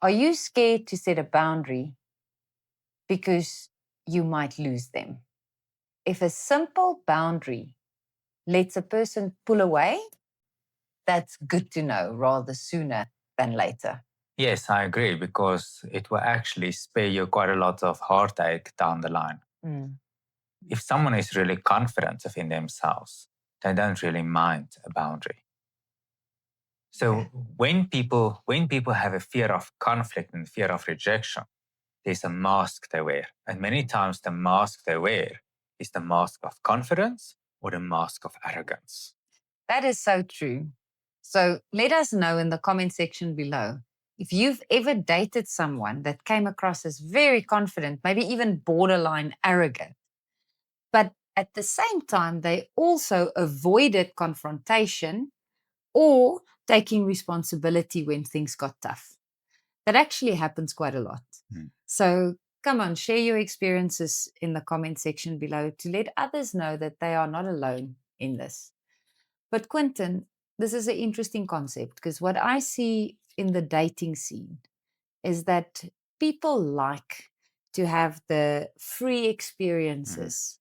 Are you scared to set a boundary because you might lose them? If a simple boundary lets a person pull away, that's good to know rather sooner than later. Yes, I agree, because it will actually spare you quite a lot of heartache down the line. If someone is really confident within themselves, they don't really mind a boundary. So when people have a fear of conflict and fear of rejection, there's a mask they wear. And many times the mask they wear is the mask of confidence or the mask of arrogance. That is so true. So let us know in the comment section below if you've ever dated someone that came across as very confident, maybe even borderline arrogant, but at the same time, they also avoided confrontation or taking responsibility when things got tough. That actually happens quite a lot. So come on, share your experiences in the comment section below to let others know that they are not alone in this. But Quentin, this is an interesting concept because what I see in the dating scene is that people like to have the free experiences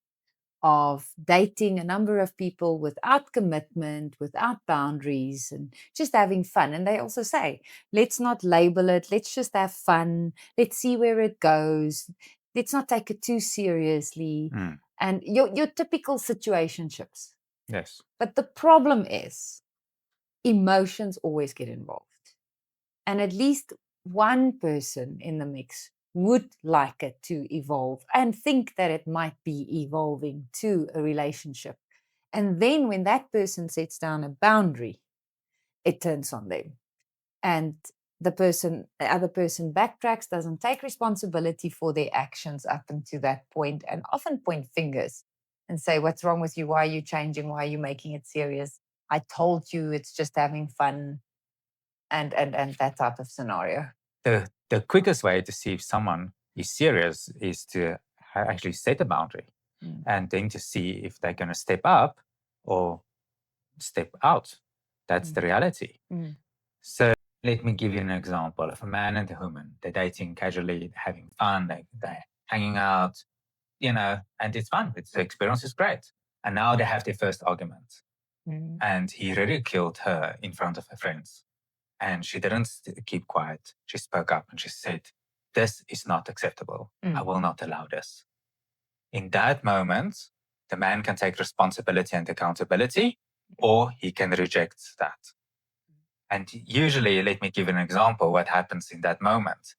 of dating a number of people without commitment, without boundaries, and just having fun. And they also say, let's not label it, let's just have fun, let's see where it goes, let's not take it too seriously. And your typical situationships. Yes. But the problem is, emotions always get involved. And at least one person in the mix would like it to evolve and think that it might be evolving to a relationship. And then when that person sets down a boundary, it turns on them. And the other person backtracks, doesn't take responsibility for their actions up until that point, and often point fingers and say, what's wrong with you? Why are you changing? Why are you making it serious? I told you it's just having fun, and that type of scenario. The quickest way to see if someone is serious is to actually set a boundary and then to see if they're going to step up or step out. That's the reality. So let me give you an example of a man and a woman. They're dating casually, having fun, they're hanging out, and it's fun. The experience is great. And now they have their first argument. And he ridiculed her in front of her friends. And she didn't keep quiet. She spoke up and she said, this is not acceptable. I will not allow this. In that moment, the man can take responsibility and accountability, or he can reject that. And usually, let me give an example what happens in that moment.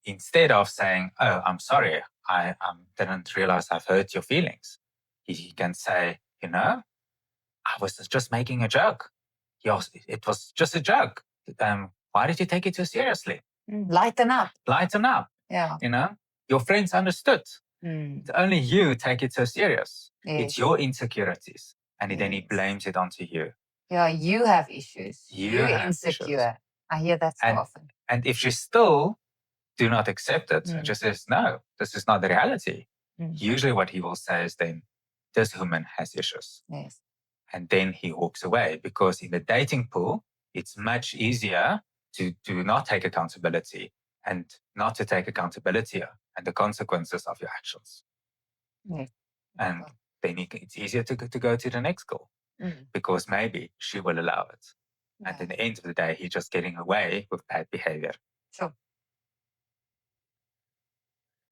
Instead of saying, oh, I'm sorry, I didn't realize I've hurt your feelings, he can say, I was just making a joke. It was just a joke. Why did you take it so seriously? Lighten up. Lighten up. Yeah. Your friends understood. It's only you take it so serious. Yes. It's your insecurities. And then he blames it onto you. Yeah, you have issues. You're insecure. Issues. I hear that so often. And if she still do not accept it and just says, no, this is not the reality, usually what he will say is then, this woman has issues. Yes. And then he walks away, because in the dating pool, it's much easier to not take accountability and not to take accountability and the consequences of your actions. Yes. And then it's easier to go to the next goal, because maybe she will allow it. And at the end of the day, he's just getting away with bad behavior. Sure.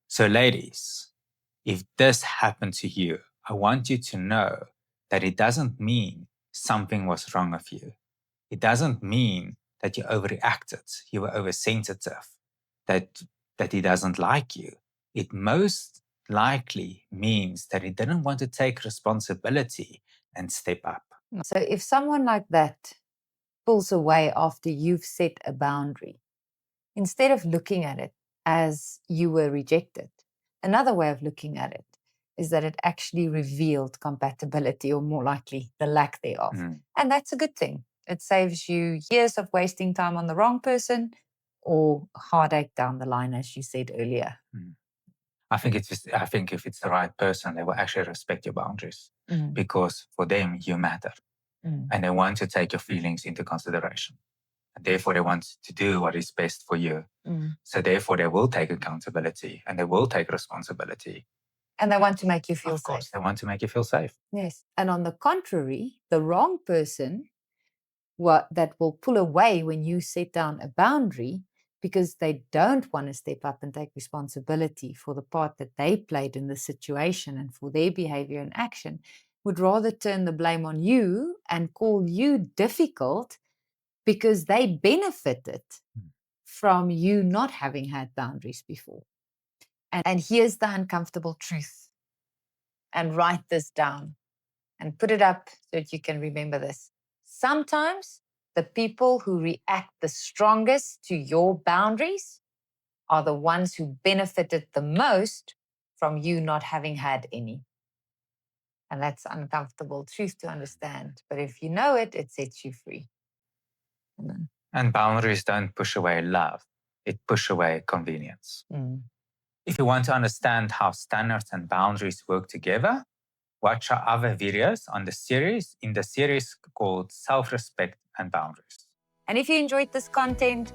So ladies, if this happened to you, I want you to know that it doesn't mean something was wrong with you. It doesn't mean that you overreacted, you were oversensitive, that he doesn't like you. It most likely means that he didn't want to take responsibility and step up. So if someone like that pulls away after you've set a boundary, instead of looking at it as you were rejected, another way of looking at it is that it actually revealed compatibility, or more likely the lack thereof. And that's a good thing. It saves you years of wasting time on the wrong person or heartache down the line, as you said earlier. I think if it's the right person, they will actually respect your boundaries, because for them, you matter. And they want to take your feelings into consideration. And therefore, they want to do what is best for you. So therefore, they will take accountability and they will take responsibility. And they want to make you feel Of course, safe. they want to make you feel safe. Yes. And on the contrary, the wrong person that will pull away when you set down a boundary because they don't want to step up and take responsibility for the part that they played in the situation and for their behavior and action, would rather turn the blame on you and call you difficult because they benefited from you not having had boundaries before. And here's the uncomfortable truth. And write this down and put it up so that you can remember this. Sometimes the people who react the strongest to your boundaries are the ones who benefited the most from you not having had any. And that's uncomfortable truth to understand. But if you know it, it sets you free. And boundaries don't push away love. It push away convenience. If you want to understand how standards and boundaries work together, watch our other videos in the series called Self-Respect and Boundaries. And if you enjoyed this content,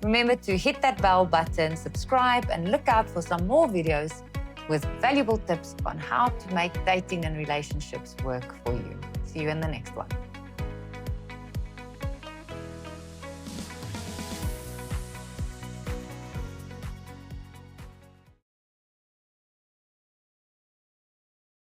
remember to hit that bell button, subscribe, and look out for some more videos with valuable tips on how to make dating and relationships work for you. See you in the next one.